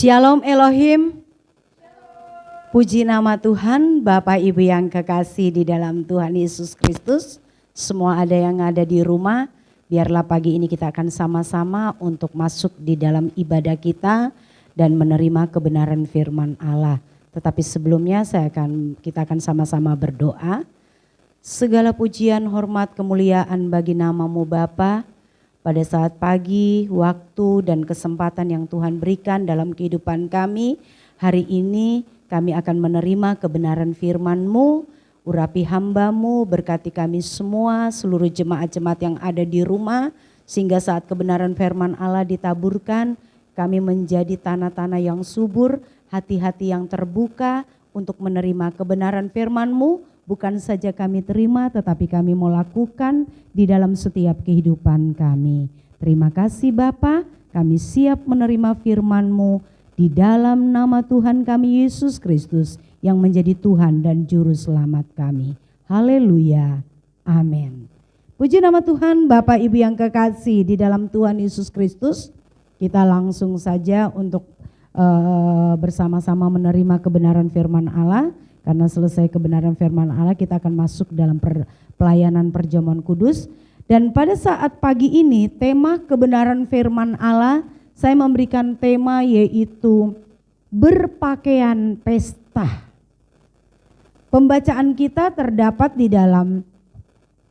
Shalom Elohim. Puji nama Tuhan, Bapak Ibu yang kekasih di dalam Tuhan Yesus Kristus. Semua yang ada di rumah, biarlah pagi ini kita akan sama-sama untuk masuk di dalam ibadah kita dan menerima kebenaran firman Allah. Tetapi sebelumnya kita akan sama-sama berdoa. Segala pujian, hormat, kemuliaan bagi namamu Bapa. Pada saat pagi, waktu dan kesempatan yang Tuhan berikan dalam kehidupan kami, hari ini kami akan menerima kebenaran firman-Mu, urapi hamba-Mu, berkati kami semua, seluruh jemaat-jemaat yang ada di rumah, sehingga saat kebenaran firman Allah ditaburkan, kami menjadi tanah-tanah yang subur, hati-hati yang terbuka untuk menerima kebenaran firman-Mu. Bukan saja kami terima, tetapi kami mau lakukan di dalam setiap kehidupan kami. Terima kasih Bapa, kami siap menerima firman-Mu di dalam nama Tuhan kami Yesus Kristus yang menjadi Tuhan dan Juru Selamat kami. Haleluya, amin. Puji nama Tuhan, Bapak Ibu yang kekasih di dalam Tuhan Yesus Kristus. Kita langsung saja untuk bersama-sama menerima kebenaran firman Allah. Karena selesai kebenaran firman Allah, kita akan masuk dalam pelayanan perjamuan kudus. Dan pada saat pagi ini tema kebenaran firman Allah, saya memberikan tema yaitu berpakaian pesta. Pembacaan kita terdapat di dalam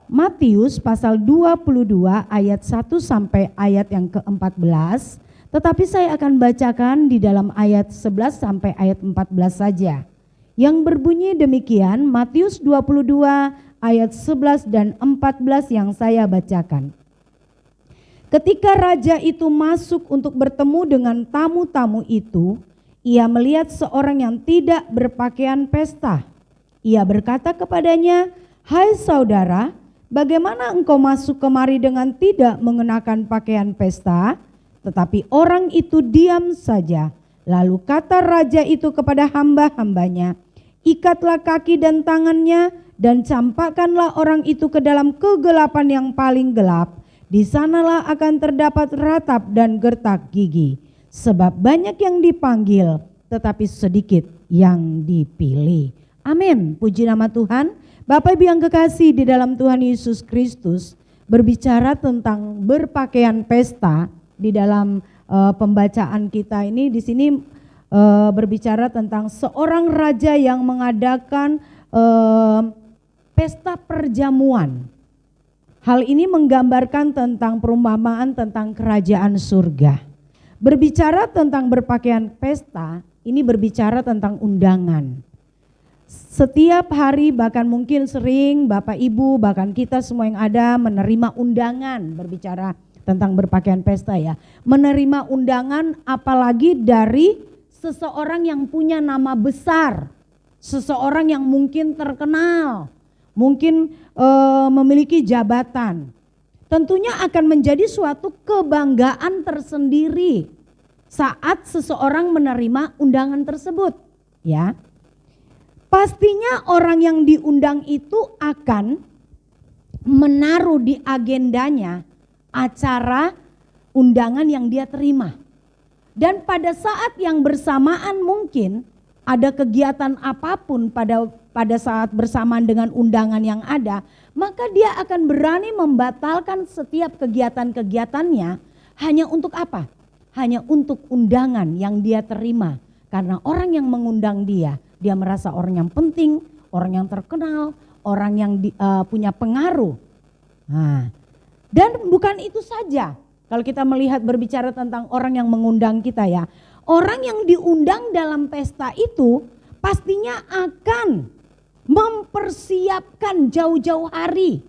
Matius pasal 22 ayat 1 sampai ayat yang ke-14. Tetapi saya akan bacakan di dalam ayat 11 sampai ayat 14 saja. Yang berbunyi demikian, Matius 22 ayat 11 dan 14 yang saya bacakan. Ketika raja itu masuk untuk bertemu dengan tamu-tamu itu, ia melihat seorang yang tidak berpakaian pesta. Ia berkata kepadanya, "Hai saudara, bagaimana engkau masuk kemari dengan tidak mengenakan pakaian pesta?" Tetapi orang itu diam saja. Lalu kata raja itu kepada hamba-hambanya, "Ikatlah kaki dan tangannya dan campakkanlah orang itu ke dalam kegelapan yang paling gelap. Di sanalah akan terdapat ratap dan gertak gigi. Sebab banyak yang dipanggil tetapi sedikit yang dipilih." Amin. Puji nama Tuhan. Bapak Ibu yang kekasih di dalam Tuhan Yesus Kristus, berbicara tentang berpakaian pesta di dalam pembacaan kita ini di sini berbicara tentang seorang raja yang mengadakan pesta perjamuan. Hal ini menggambarkan tentang perumpamaan tentang kerajaan surga. Berbicara tentang berpakaian pesta, ini berbicara tentang undangan. Setiap hari bahkan mungkin sering Bapak Ibu bahkan kita semua yang ada menerima undangan, berbicara tentang berpakaian pesta ya. Menerima undangan apalagi dari seseorang yang punya nama besar, seseorang yang mungkin terkenal, mungkin memiliki jabatan. Tentunya akan menjadi suatu kebanggaan tersendiri saat seseorang menerima undangan tersebut, ya. Pastinya orang yang diundang itu akan menaruh di agendanya acara undangan yang dia terima. Dan pada saat yang bersamaan mungkin ada kegiatan apapun pada saat bersamaan dengan undangan yang ada, maka dia akan berani membatalkan setiap kegiatan-kegiatannya hanya untuk apa? Hanya untuk undangan yang dia terima. Karena orang yang mengundang dia merasa orang yang penting, orang yang terkenal, orang yang punya pengaruh. Nah, dan bukan itu saja. Kalau kita melihat berbicara tentang orang yang mengundang kita ya. Orang yang diundang dalam pesta itu pastinya akan mempersiapkan jauh-jauh hari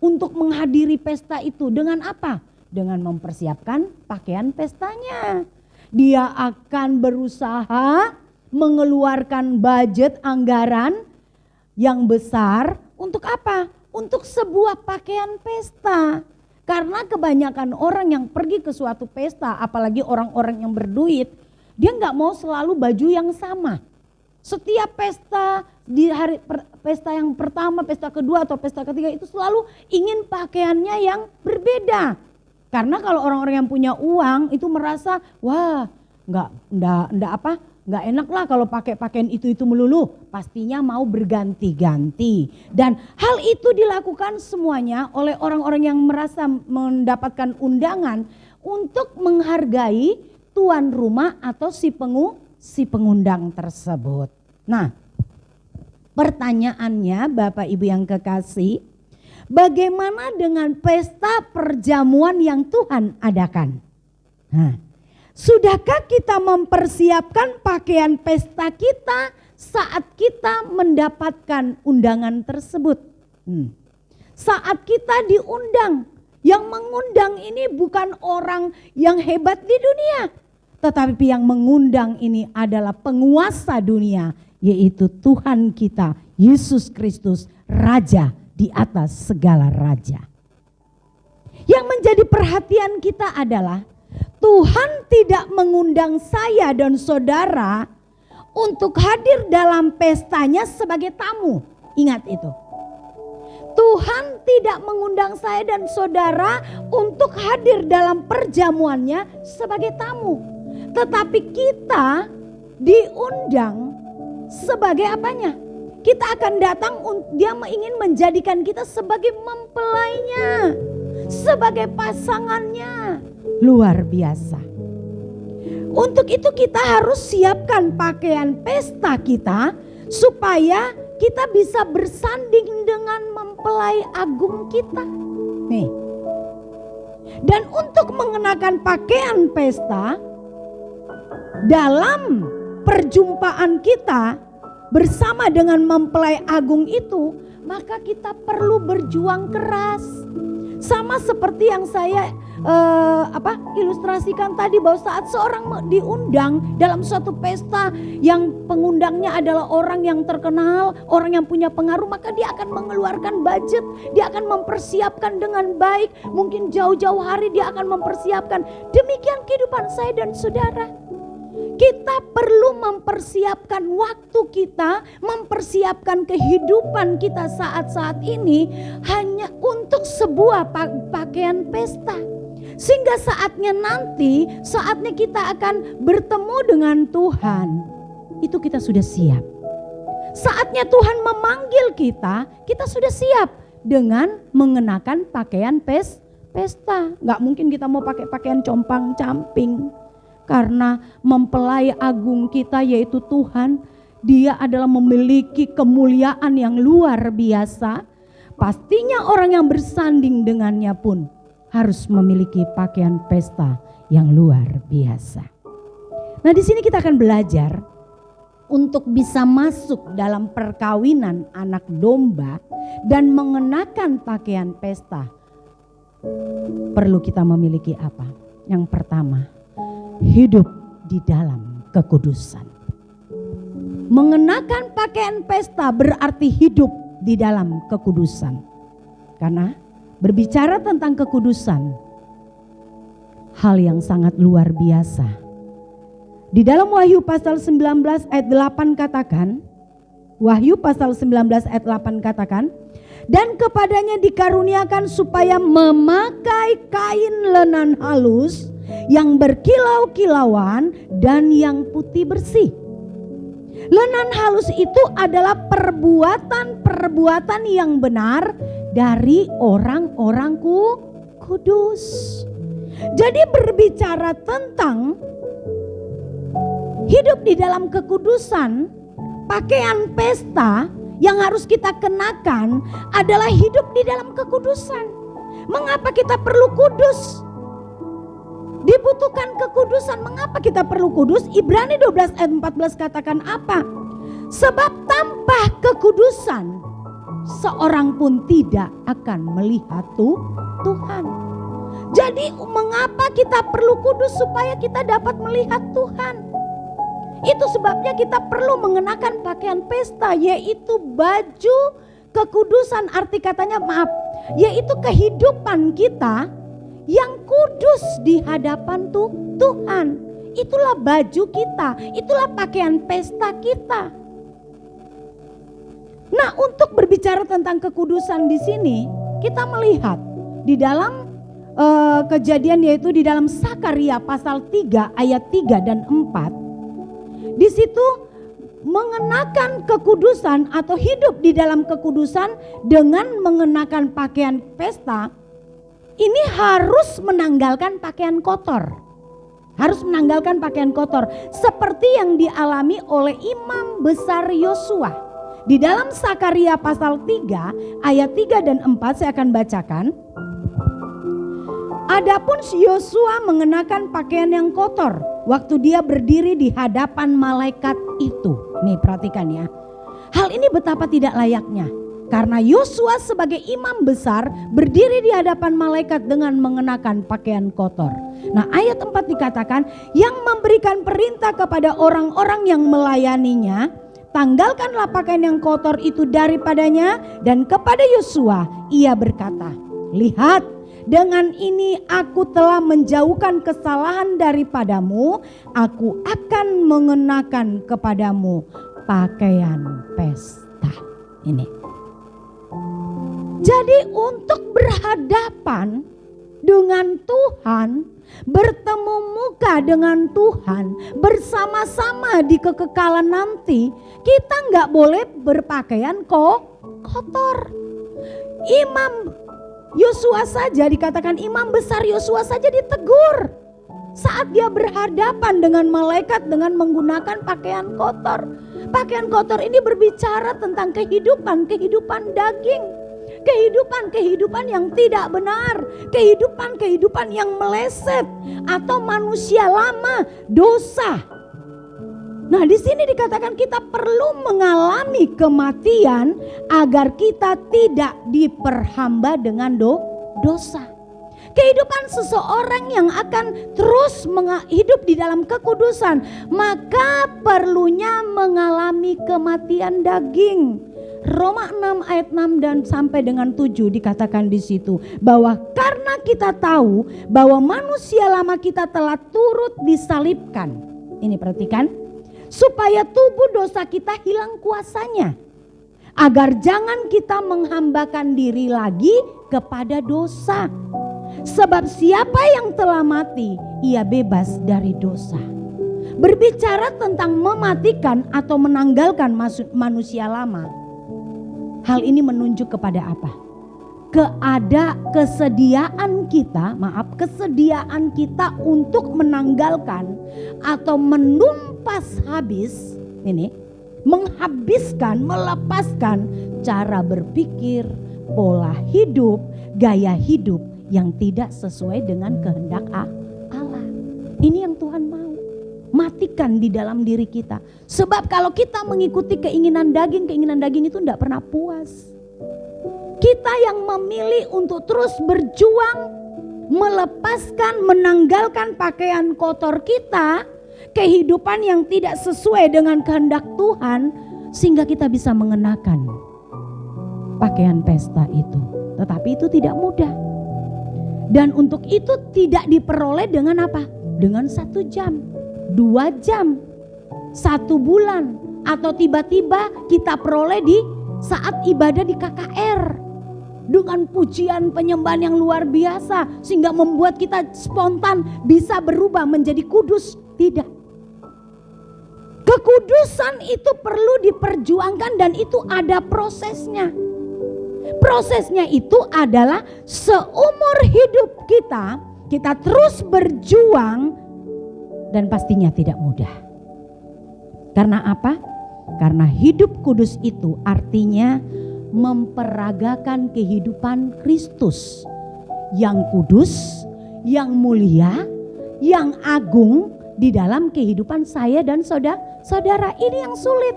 untuk menghadiri pesta itu. Dengan apa? Dengan mempersiapkan pakaian pestanya. Dia akan berusaha mengeluarkan budget anggaran yang besar untuk apa? Untuk sebuah pakaian pesta. Karena kebanyakan orang yang pergi ke suatu pesta, apalagi orang-orang yang berduit, dia nggak mau selalu baju yang sama. Setiap pesta, di hari pesta yang pertama, pesta kedua atau pesta ketiga itu selalu ingin pakaiannya yang berbeda. Karena kalau orang-orang yang punya uang itu merasa, wah nggak enak lah kalau pakai pakaian itu melulu. Pastinya mau berganti-ganti. Dan hal itu dilakukan semuanya oleh orang-orang yang merasa mendapatkan undangan untuk menghargai tuan rumah atau si pengundang tersebut. Nah, pertanyaannya Bapak Ibu yang kekasih, bagaimana dengan pesta perjamuan yang Tuhan adakan? Nah, sudahkah kita mempersiapkan pakaian pesta kita saat kita mendapatkan undangan tersebut? Saat kita diundang, yang mengundang ini bukan orang yang hebat di dunia, tetapi yang mengundang ini adalah penguasa dunia, yaitu Tuhan kita, Yesus Kristus, Raja di atas segala raja. Yang menjadi perhatian kita adalah Tuhan tidak mengundang saya dan saudara untuk hadir dalam pestanya sebagai tamu. Ingat itu. Tuhan tidak mengundang saya dan saudara untuk hadir dalam perjamuannya sebagai tamu. Tetapi kita diundang sebagai apanya? Kita akan datang, dia ingin menjadikan kita sebagai mempelainya, sebagai pasangannya. Luar biasa. Untuk itu kita harus siapkan pakaian pesta kita supaya kita bisa bersanding dengan mempelai agung kita. Nih. Dan untuk mengenakan pakaian pesta dalam perjumpaan kita bersama dengan mempelai agung itu, maka kita perlu berjuang keras. Sama seperti yang saya ilustrasikan tadi, bahwa saat seorang diundang dalam suatu pesta yang pengundangnya adalah orang yang terkenal, orang yang punya pengaruh, maka dia akan mengeluarkan budget, dia akan mempersiapkan dengan baik, mungkin jauh-jauh hari dia akan mempersiapkan. Demikian kehidupan saya dan saudara. Kita perlu mempersiapkan waktu kita, mempersiapkan kehidupan kita saat-saat ini hanya untuk sebuah pakaian pesta. Sehingga saatnya kita akan bertemu dengan Tuhan, itu kita sudah siap. Saatnya Tuhan memanggil kita, kita sudah siap dengan mengenakan pakaian pesta. Gak mungkin kita mau pakai pakaian compang-camping. Karena mempelai agung kita yaitu Tuhan, dia adalah memiliki kemuliaan yang luar biasa. Pastinya orang yang bersanding dengannya pun harus memiliki pakaian pesta yang luar biasa. Nah, di sini kita akan belajar untuk bisa masuk dalam perkawinan anak domba dan mengenakan pakaian pesta. Perlu kita memiliki apa? Yang pertama, hidup di dalam kekudusan. Mengenakan pakaian pesta berarti hidup di dalam kekudusan. Karena berbicara tentang kekudusan, hal yang sangat luar biasa. Di dalam Wahyu pasal 19 ayat 8 katakan, Wahyu pasal 19 ayat 8 katakan, dan kepadanya dikaruniakan supaya memakai kain lenan halus yang berkilau-kilauan dan yang putih bersih. Lenan halus itu adalah perbuatan yang benar dari orang-orang kudus. Jadi berbicara tentang hidup di dalam kekudusan, pakaian pesta yang harus kita kenakan adalah hidup di dalam kekudusan. Mengapa kita perlu kudus? Dibutuhkan kekudusan. Mengapa kita perlu kudus? Ibrani 12 ayat 14 katakan apa? Sebab tanpa kekudusan seorang pun tidak akan melihat Tuhan. Jadi mengapa kita perlu kudus? Supaya kita dapat melihat Tuhan. Itu sebabnya kita perlu mengenakan pakaian pesta, yaitu baju kekudusan. Arti katanya yaitu kehidupan kita yang kudus di hadapan Tuhan. Itulah baju kita, itulah pakaian pesta kita. Nah, untuk berbicara tentang kekudusan di sini, kita melihat di dalam kejadian, yaitu di dalam Sakaria pasal 3 ayat 3 dan 4. Di situ mengenakan kekudusan atau hidup di dalam kekudusan dengan mengenakan pakaian pesta, ini harus menanggalkan pakaian kotor. Harus menanggalkan pakaian kotor seperti yang dialami oleh Imam Besar Yosua. Di dalam Sakaria pasal 3 ayat 3 dan 4 saya akan bacakan. Adapun Yosua mengenakan pakaian yang kotor waktu dia berdiri di hadapan malaikat itu. Nih perhatikan ya. Hal ini betapa tidak layaknya. Karena Yosua sebagai imam besar berdiri di hadapan malaikat dengan mengenakan pakaian kotor. Nah ayat 4 dikatakan, yang memberikan perintah kepada orang-orang yang melayaninya, tanggalkanlah pakaian yang kotor itu daripadanya. Dan kepada Yosua ia berkata, lihat, dengan ini aku telah menjauhkan kesalahan daripadamu, aku akan mengenakan kepadamu pakaian pesta. Ini. Jadi untuk berhadapan dengan Tuhan, bertemu muka dengan Tuhan, bersama-sama di kekekalan nanti, kita nggak boleh berpakaian kotor. Imam Yosua saja dikatakan imam besar Yosua saja ditegur saat dia berhadapan dengan malaikat dengan menggunakan pakaian kotor. Pakaian kotor ini berbicara tentang kehidupan daging, kehidupan yang tidak benar, kehidupan yang meleset atau manusia lama, dosa. Nah, di sini dikatakan kita perlu mengalami kematian agar kita tidak diperhamba dengan dosa. Kehidupan seseorang yang akan terus hidup di dalam kekudusan, maka perlunya mengalami kematian daging. Roma 6 ayat 6 dan sampai dengan 7 dikatakan di situ bahwa karena kita tahu bahwa manusia lama kita telah turut disalibkan. Ini perhatikan. Supaya tubuh dosa kita hilang kuasanya, agar jangan kita menghambakan diri lagi kepada dosa. Sebab siapa yang telah mati, ia bebas dari dosa. Berbicara tentang mematikan atau menanggalkan manusia lama, hal ini menunjuk kepada apa? Kesediaan kita untuk menanggalkan atau menumpas habis, ini menghabiskan, melepaskan cara berpikir, pola hidup, gaya hidup yang tidak sesuai dengan kehendak Allah. Ini yang Tuhan mau. Matikan di dalam diri kita. Sebab kalau kita mengikuti keinginan daging itu tidak pernah puas. Kita yang memilih untuk terus berjuang, melepaskan, menanggalkan pakaian kotor kita, kehidupan yang tidak sesuai dengan kehendak Tuhan, sehingga kita bisa mengenakan pakaian pesta itu. Tetapi itu tidak mudah. Dan untuk itu tidak diperoleh dengan apa? Dengan 1 jam, 2 jam, 1 bulan, atau tiba-tiba kita peroleh di saat ibadah di KKR. Dengan pujian penyembahan yang luar biasa sehingga membuat kita spontan bisa berubah menjadi kudus. Tidak. Kekudusan itu perlu diperjuangkan dan itu ada prosesnya. Prosesnya itu adalah seumur hidup kita terus berjuang dan pastinya tidak mudah. Karena apa? Karena hidup kudus itu artinya memperagakan kehidupan Kristus yang kudus, yang mulia, yang agung di dalam kehidupan saya dan saudara. Ini yang sulit.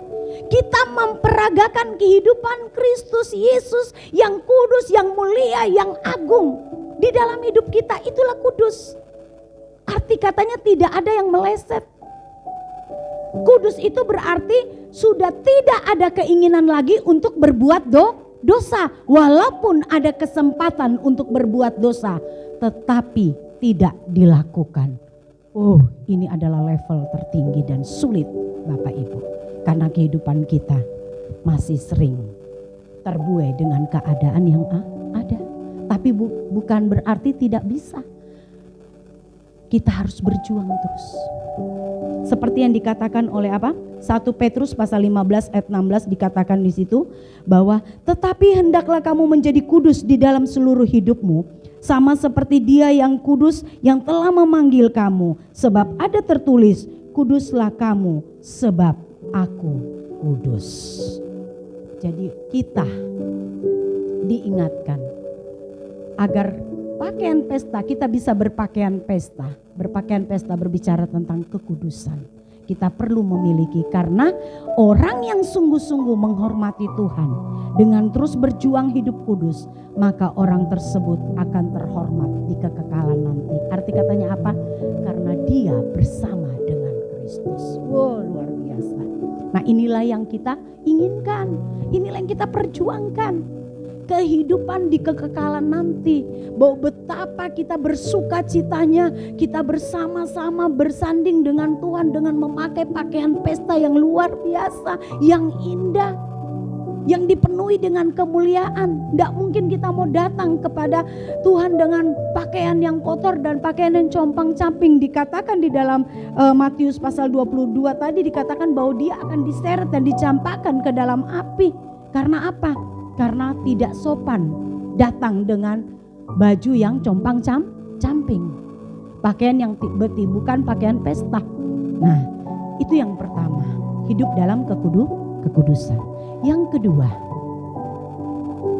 Kita memperagakan kehidupan Kristus Yesus yang kudus, yang mulia, yang agung di dalam hidup kita. Itulah kudus. Arti katanya tidak ada yang meleset. Kudus itu berarti sudah tidak ada keinginan lagi untuk berbuat dosa. Walaupun ada kesempatan untuk berbuat dosa, tetapi tidak dilakukan. Oh, ini adalah level tertinggi dan sulit Bapak Ibu. Karena kehidupan kita masih sering terbuai dengan keadaan yang ada. Tapi bukan berarti tidak bisa. Kita harus berjuang terus. Seperti yang dikatakan oleh 1 Petrus pasal 15 ayat 16 dikatakan di situ bahwa tetapi hendaklah kamu menjadi kudus di dalam seluruh hidupmu, sama seperti Dia yang kudus yang telah memanggil kamu. Sebab ada tertulis, kuduslah kamu sebab aku kudus. Jadi kita diingatkan agar pakaian pesta, kita bisa berpakaian pesta. Berpakaian pesta berbicara tentang kekudusan. Kita perlu memiliki, karena orang yang sungguh-sungguh menghormati Tuhan dengan terus berjuang hidup kudus, maka orang tersebut akan terhormat di kekekalan nanti. Arti katanya apa? Karena dia bersama dengan Kristus. Wow, luar biasa. Nah, inilah yang kita inginkan, inilah yang kita perjuangkan. Kehidupan di kekekalan nanti, bahwa betapa kita bersuka citanya, kita bersama-sama bersanding dengan Tuhan dengan memakai pakaian pesta yang luar biasa, yang indah, yang dipenuhi dengan kemuliaan. Tidak mungkin kita mau datang kepada Tuhan dengan pakaian yang kotor dan pakaian yang compang-camping. Dikatakan di dalam Matius pasal 22 tadi dikatakan bahwa dia akan diseret dan dicampakkan ke dalam api. Karena apa? Karena tidak sopan datang dengan baju yang compang-camping, pakaian yang bukan pakaian pesta. Nah, itu yang pertama, hidup dalam kekudusan. Yang kedua,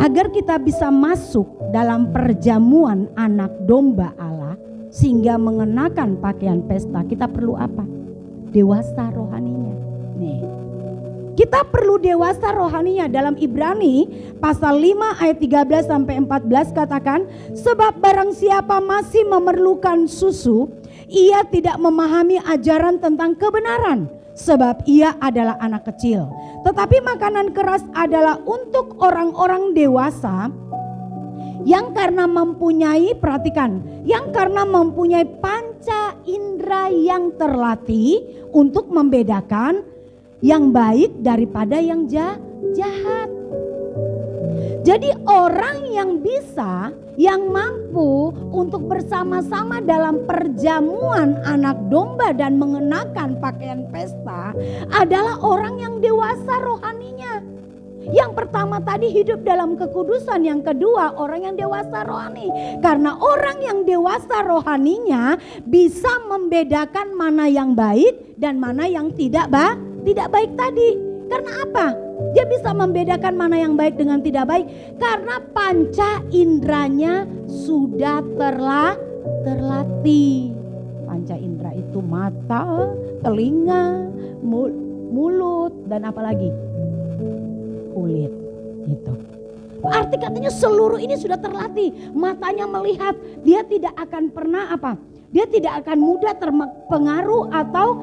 agar kita bisa masuk dalam perjamuan anak domba Allah sehingga mengenakan pakaian pesta, kita perlu apa? Dewasa rohaninya. Nih, kita perlu dewasa rohaninya. Dalam Ibrani pasal 5 ayat 13 sampai 14 katakan, sebab barang siapa masih memerlukan susu, ia tidak memahami ajaran tentang kebenaran, sebab ia adalah anak kecil. Tetapi makanan keras adalah untuk orang-orang dewasa yang karena mempunyai, perhatikan, yang karena mempunyai panca indera yang terlatih untuk membedakan yang baik daripada yang jahat. Jadi orang yang bisa, yang mampu untuk bersama-sama dalam perjamuan anak domba dan mengenakan pakaian pesta adalah orang yang dewasa rohaninya. Yang pertama tadi hidup dalam kekudusan, yang kedua orang yang dewasa rohani. Karena orang yang dewasa rohaninya bisa membedakan mana yang baik dan mana yang tidak baik tadi. Karena apa? Dia bisa membedakan mana yang baik dengan tidak baik karena panca inderanya sudah terlatih. Panca indera itu mata, telinga, mulut, dan apalagi kulit. Gitu. Arti katanya seluruh ini sudah terlatih. Matanya melihat, dia tidak akan pernah apa? Dia tidak akan mudah terpengaruh atau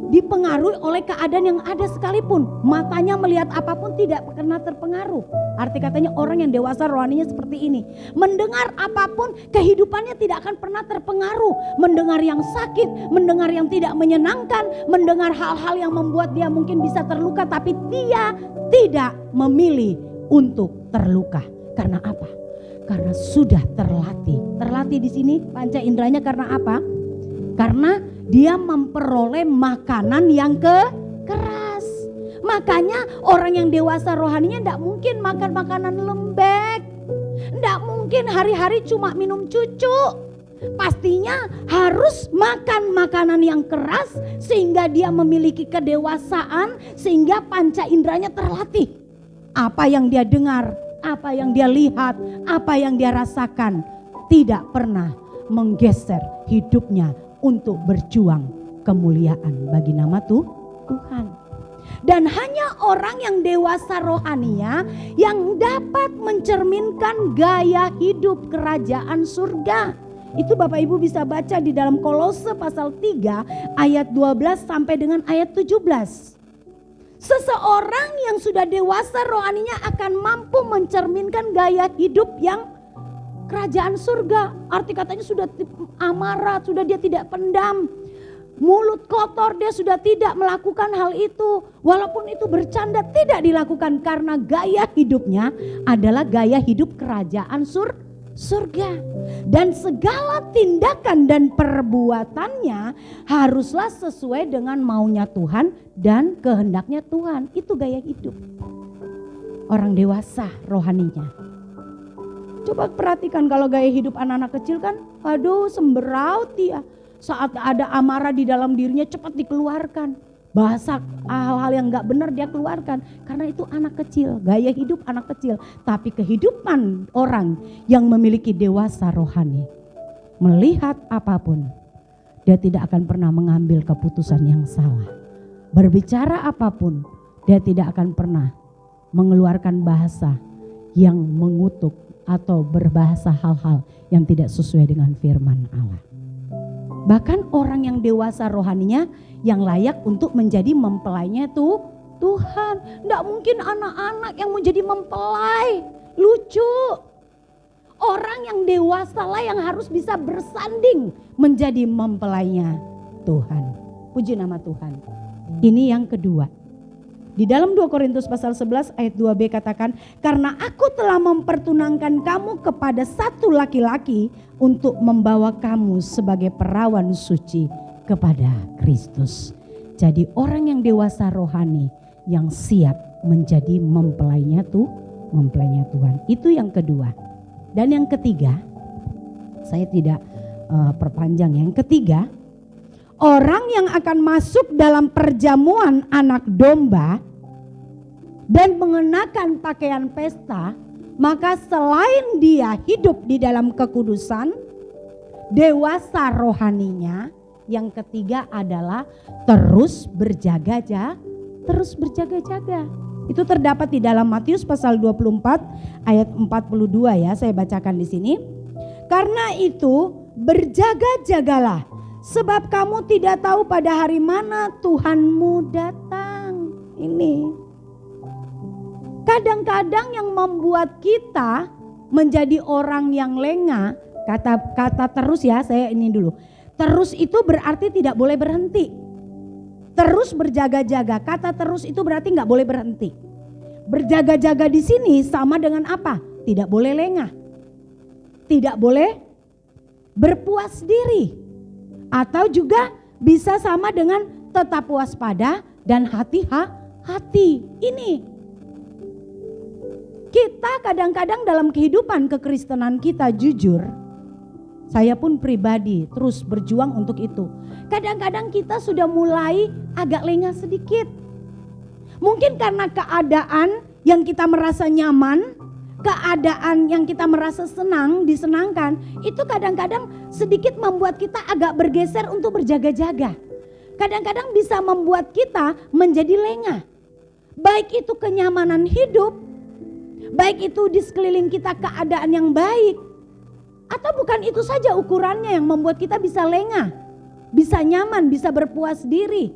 dipengaruhi oleh keadaan yang ada sekalipun. Matanya melihat apapun tidak pernah terpengaruh. Arti katanya orang yang dewasa rohaninya seperti ini. Mendengar apapun kehidupannya tidak akan pernah terpengaruh. Mendengar yang sakit, mendengar yang tidak menyenangkan, mendengar hal-hal yang membuat dia mungkin bisa terluka, tapi dia tidak memilih untuk terluka. Karena apa? Karena sudah terlatih. Terlatih di sini panca inderanya karena apa? Karena dia memperoleh makanan yang keras. Makanya orang yang dewasa rohaninya tidak mungkin makan makanan lembek. Tidak mungkin hari-hari cuma minum cucu. Pastinya harus makan makanan yang keras sehingga dia memiliki kedewasaan, sehingga panca inderanya terlatih. Apa yang dia dengar, apa yang dia lihat, apa yang dia rasakan tidak pernah menggeser hidupnya untuk berjuang kemuliaan bagi nama Tuhan. Dan hanya orang yang dewasa rohaninya yang dapat mencerminkan gaya hidup kerajaan surga. Itu Bapak Ibu bisa baca di dalam Kolose pasal 3 ayat 12 sampai dengan ayat 17. Seseorang yang sudah dewasa rohaninya akan mampu mencerminkan gaya hidup yang kerajaan surga. Arti katanya sudah amarah, sudah dia tidak pendam. Mulut kotor dia sudah tidak melakukan hal itu. Walaupun itu bercanda tidak dilakukan karena gaya hidupnya adalah gaya hidup kerajaan surga. Dan segala tindakan dan perbuatannya haruslah sesuai dengan maunya Tuhan dan kehendaknya Tuhan. Itu gaya hidup orang dewasa rohaninya. Coba perhatikan kalau gaya hidup anak-anak kecil kan, aduh semberaut dia. Saat ada amarah di dalam dirinya cepat dikeluarkan. Bahasa hal-hal yang gak benar dia keluarkan. Karena itu anak kecil, gaya hidup anak kecil. Tapi kehidupan orang yang memiliki dewasa rohani, melihat apapun, dia tidak akan pernah mengambil keputusan yang salah. Berbicara apapun, dia tidak akan pernah mengeluarkan bahasa yang mengutuk atau berbahasa hal-hal yang tidak sesuai dengan firman Allah. Bahkan orang yang dewasa rohaninya yang layak untuk menjadi mempelainya tuh Tuhan. Nggak mungkin anak-anak yang mau jadi mempelai. Lucu. Orang yang dewasa lah yang harus bisa bersanding menjadi mempelainya Tuhan. Puji nama Tuhan. Ini yang kedua. Di dalam 2 Korintus pasal 11 ayat 2b katakan, karena aku telah mempertunangkan kamu kepada satu laki-laki untuk membawa kamu sebagai perawan suci kepada Kristus. Jadi orang yang dewasa rohani yang siap menjadi mempelainya Tuhan. Itu yang kedua. Dan yang ketiga, saya tidak perpanjang. Yang ketiga, orang yang akan masuk dalam perjamuan anak domba dan mengenakan pakaian pesta, maka selain dia hidup di dalam kekudusan, dewasa rohaninya, yang ketiga adalah terus berjaga-jaga. Itu terdapat di dalam Matius pasal 24 ayat 42 ya, saya bacakan di sini. Karena itu berjaga-jagalah, sebab kamu tidak tahu pada hari mana Tuhanmu datang. Ini kadang-kadang yang membuat kita menjadi orang yang lengah, kata terus ya, saya ini dulu. Terus itu berarti tidak boleh berhenti. Terus berjaga-jaga, kata terus itu berarti nggak boleh berhenti. Berjaga-jaga di sini sama dengan apa? Tidak boleh lengah. Tidak boleh berpuas diri. Atau juga bisa sama dengan tetap waspada dan hati-hati. Ini kita kadang-kadang dalam kehidupan kekristenan kita, jujur, saya pun pribadi terus berjuang untuk itu. Kadang-kadang kita sudah mulai agak lengah sedikit. Mungkin karena keadaan yang kita merasa nyaman, keadaan yang kita merasa senang, disenangkan, itu kadang-kadang sedikit membuat kita agak bergeser untuk berjaga-jaga. Kadang-kadang bisa membuat kita menjadi lengah. Baik itu kenyamanan hidup, baik itu di sekeliling kita keadaan yang baik, atau bukan itu saja ukurannya yang membuat kita bisa lengah, bisa nyaman, bisa berpuas diri,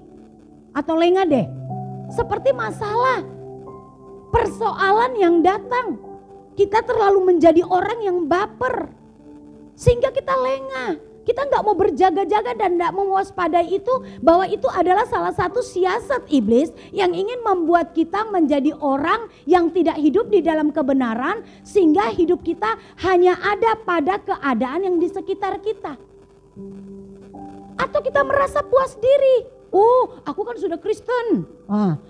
atau lengah deh. Seperti masalah, persoalan yang datang, kita terlalu menjadi orang yang baper, sehingga kita lengah. Kita gak mau berjaga-jaga dan gak mau waspadai itu, bahwa itu adalah salah satu siasat iblis yang ingin membuat kita menjadi orang yang tidak hidup di dalam kebenaran, sehingga hidup kita hanya ada pada keadaan yang di sekitar kita. Atau kita merasa puas diri, oh aku kan sudah Kristen,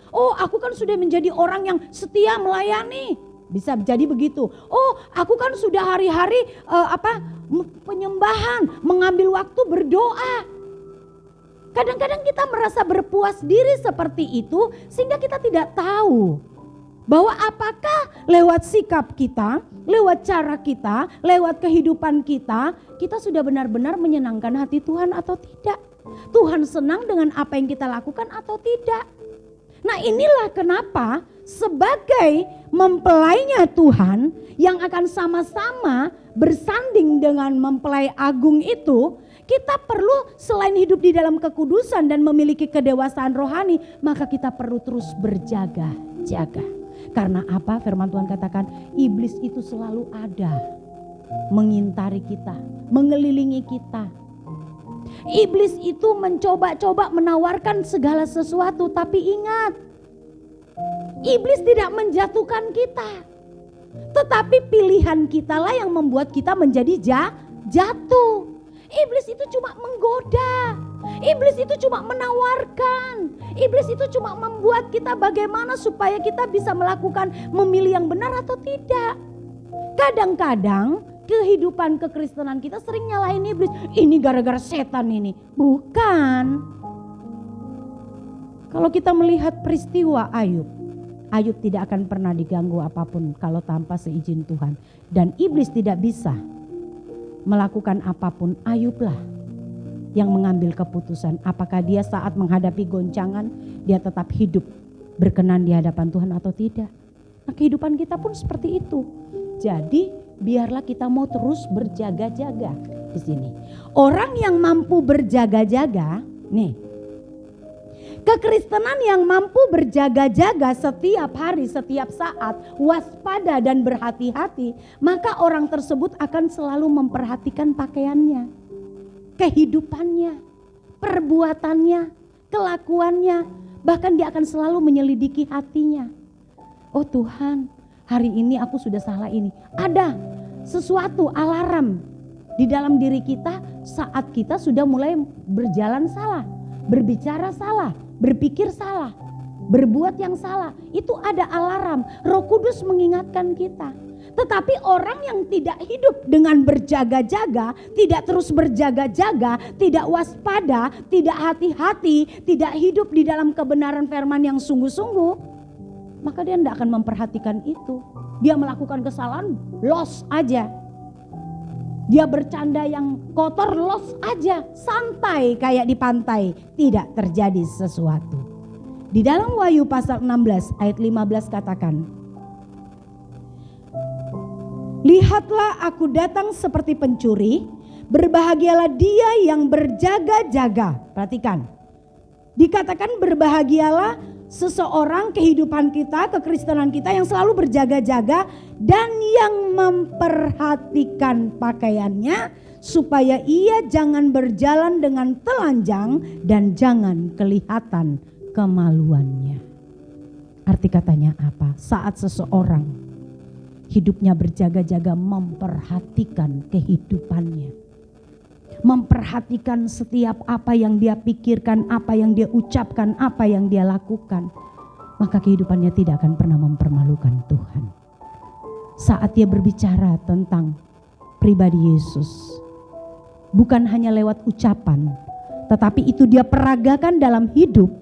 oh aku kan sudah menjadi orang yang setia melayani. Bisa jadi begitu. Oh, aku kan sudah hari-hari penyembahan, mengambil waktu berdoa. Kadang-kadang kita merasa berpuas diri seperti itu sehingga kita tidak tahu bahwa apakah lewat sikap kita, lewat cara kita, lewat kehidupan kita sudah benar-benar menyenangkan hati Tuhan atau tidak. Tuhan senang dengan apa yang kita lakukan atau tidak. Nah, inilah kenapa sebagai mempelainya Tuhan yang akan sama-sama bersanding dengan mempelai agung itu, kita perlu selain hidup di dalam kekudusan dan memiliki kedewasaan rohani, maka kita perlu terus berjaga-jaga. Karena apa? Firman Tuhan katakan, iblis itu selalu ada mengintari kita, mengelilingi kita. Iblis itu mencoba-coba menawarkan segala sesuatu, tapi ingat, iblis tidak menjatuhkan kita. Tetapi pilihan kita lah yang membuat kita menjadi jatuh. Iblis itu cuma menggoda. Iblis itu cuma menawarkan. Iblis itu cuma membuat kita bagaimana supaya kita bisa melakukan memilih yang benar atau tidak. Kadang-kadang kehidupan kekristenan kita sering nyalahin iblis. Ini gara-gara setan ini. Bukan. Kalau kita melihat peristiwa Ayub tidak akan pernah diganggu apapun kalau tanpa seizin Tuhan. Dan iblis tidak bisa melakukan apapun. Ayublah yang mengambil keputusan. Apakah dia saat menghadapi goncangan dia tetap hidup berkenan di hadapan Tuhan atau tidak. Nah, kehidupan kita pun seperti itu. Jadi biarlah kita mau terus berjaga-jaga di sini. Orang yang mampu berjaga-jaga, nih, kekristenan yang mampu berjaga-jaga setiap hari, setiap saat, waspada dan berhati-hati, maka orang tersebut akan selalu memperhatikan pakaiannya, kehidupannya, perbuatannya, kelakuannya, bahkan dia akan selalu menyelidiki hatinya. Oh Tuhan, hari ini aku sudah salah ini. Ada sesuatu alarm di dalam diri kita saat kita sudah mulai berjalan salah, berbicara salah, berpikir salah, berbuat yang salah. Itu ada alarm. Roh Kudus mengingatkan kita. Tetapi orang yang tidak hidup dengan berjaga-jaga, tidak terus berjaga-jaga, tidak waspada, tidak hati-hati, tidak hidup di dalam kebenaran firman yang sungguh-sungguh, maka dia tidak akan memperhatikan itu. Dia melakukan kesalahan, los aja. Dia bercanda yang kotor, los aja. Santai kayak di pantai, tidak terjadi sesuatu. Di dalam Wahyu pasal 16 ayat 15 katakan, lihatlah aku datang seperti pencuri, berbahagialah dia yang berjaga-jaga. Perhatikan, dikatakan berbahagialah seseorang, kehidupan kita, kekristenan kita yang selalu berjaga-jaga dan yang memperhatikan pakaiannya supaya ia jangan berjalan dengan telanjang dan jangan kelihatan kemaluannya. Arti katanya apa? Saat seseorang hidupnya berjaga-jaga, memperhatikan kehidupannya, memperhatikan setiap apa yang dia pikirkan, apa yang dia ucapkan, apa yang dia lakukan, maka kehidupannya tidak akan pernah mempermalukan Tuhan. Saat dia berbicara tentang pribadi Yesus, bukan hanya lewat ucapan, tetapi itu dia peragakan dalam hidup,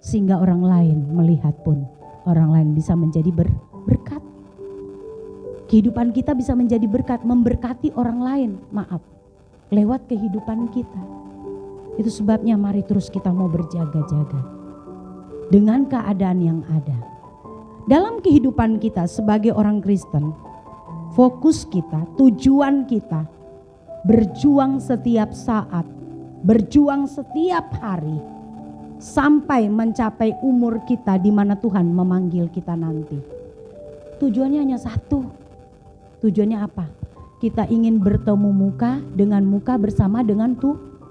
sehingga orang lain melihat pun, orang lain bisa menjadi berkat. Kehidupan kita bisa menjadi berkat, memberkati orang lain, lewat kehidupan kita. Itu sebabnya mari terus kita mau berjaga-jaga dengan keadaan yang ada. Dalam kehidupan kita sebagai orang Kristen, fokus kita, tujuan kita, berjuang setiap saat, berjuang setiap hari, sampai mencapai umur kita di mana Tuhan memanggil kita nanti. Tujuannya hanya satu. Tujuannya apa? Kita ingin bertemu muka bersama dengan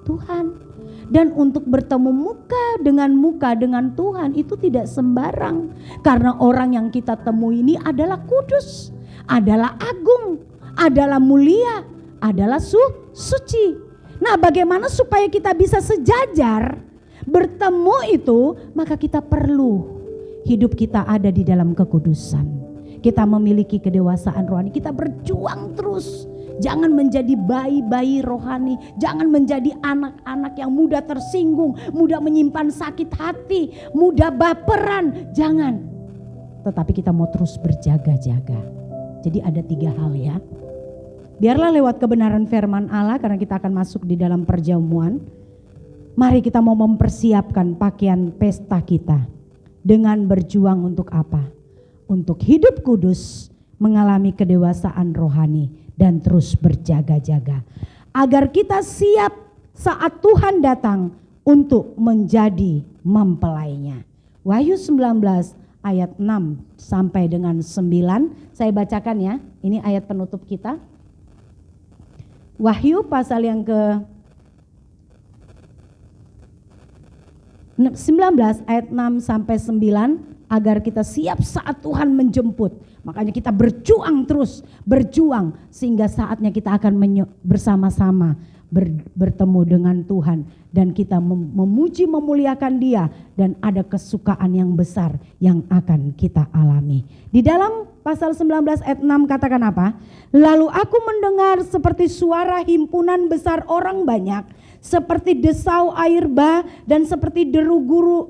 Tuhan. Dan untuk bertemu muka dengan Tuhan itu tidak sembarang. Karena orang yang kita temui ini adalah kudus, adalah agung, adalah mulia, adalah suci. Nah, bagaimana supaya kita bisa sejajar bertemu itu? Maka kita perlu hidup kita ada di dalam kekudusan. Kita memiliki kedewasaan rohani, kita berjuang terus. Jangan menjadi bayi-bayi rohani, jangan menjadi anak-anak yang mudah tersinggung, mudah menyimpan sakit hati, mudah baperan, jangan. Tetapi kita mau terus berjaga-jaga. Jadi ada 3 hal ya. Biarlah lewat kebenaran firman Allah, karena kita akan masuk di dalam perjamuan. Mari kita mau mempersiapkan pakaian pesta kita dengan berjuang untuk apa? Untuk hidup kudus, mengalami kedewasaan rohani, dan terus berjaga-jaga. Agar kita siap saat Tuhan datang untuk menjadi mempelainya. Wahyu 19 ayat 6 sampai dengan 9. Saya bacakan ya, ini ayat penutup kita. Wahyu pasal yang ke 19 ayat 6 sampai 9. agar kita siap saat Tuhan menjemput. Makanya kita berjuang terus, berjuang sehingga saatnya kita akan bersama-sama bertemu dengan Tuhan dan kita memuji memuliakan Dia dan ada kesukaan yang besar yang akan kita alami. Di dalam pasal 19 ayat 6 katakan apa? Lalu aku mendengar seperti suara himpunan besar orang banyak, seperti desau air bah dan seperti deru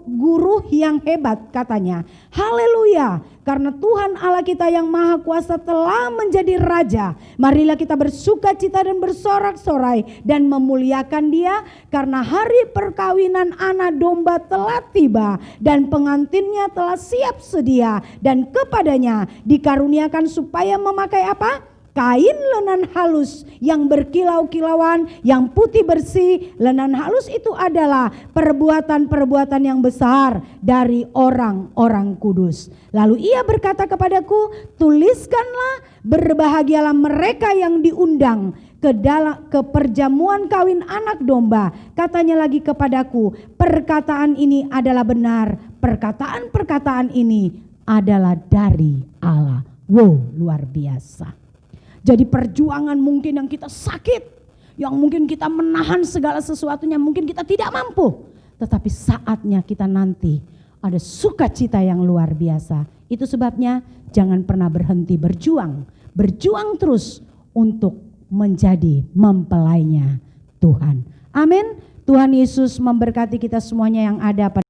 guruh yang hebat, katanya. Haleluya, karena Tuhan Allah kita yang maha kuasa telah menjadi Raja. Marilah kita bersuka cita dan bersorak-sorai dan memuliakan Dia, karena hari perkawinan anak domba telah tiba dan pengantinnya telah siap sedia, dan kepadanya dikaruniakan supaya memakai apa? Kain lenan halus yang berkilau-kilauan, yang putih bersih. Lenan halus itu adalah perbuatan-perbuatan yang besar dari orang-orang kudus. Lalu ia berkata kepadaku, tuliskanlah, berbahagialah mereka yang diundang ke perjamuan kawin anak domba. Katanya lagi kepadaku, perkataan ini adalah benar, perkataan-perkataan ini adalah dari Allah. Wow, luar biasa. Jadi perjuangan mungkin yang kita sakit, yang mungkin kita menahan segala sesuatunya, mungkin kita tidak mampu. Tetapi saatnya kita nanti ada sukacita yang luar biasa. Itu sebabnya jangan pernah berhenti berjuang. Berjuang terus untuk menjadi mempelainya Tuhan. Amin. Tuhan Yesus memberkati kita semuanya yang ada pada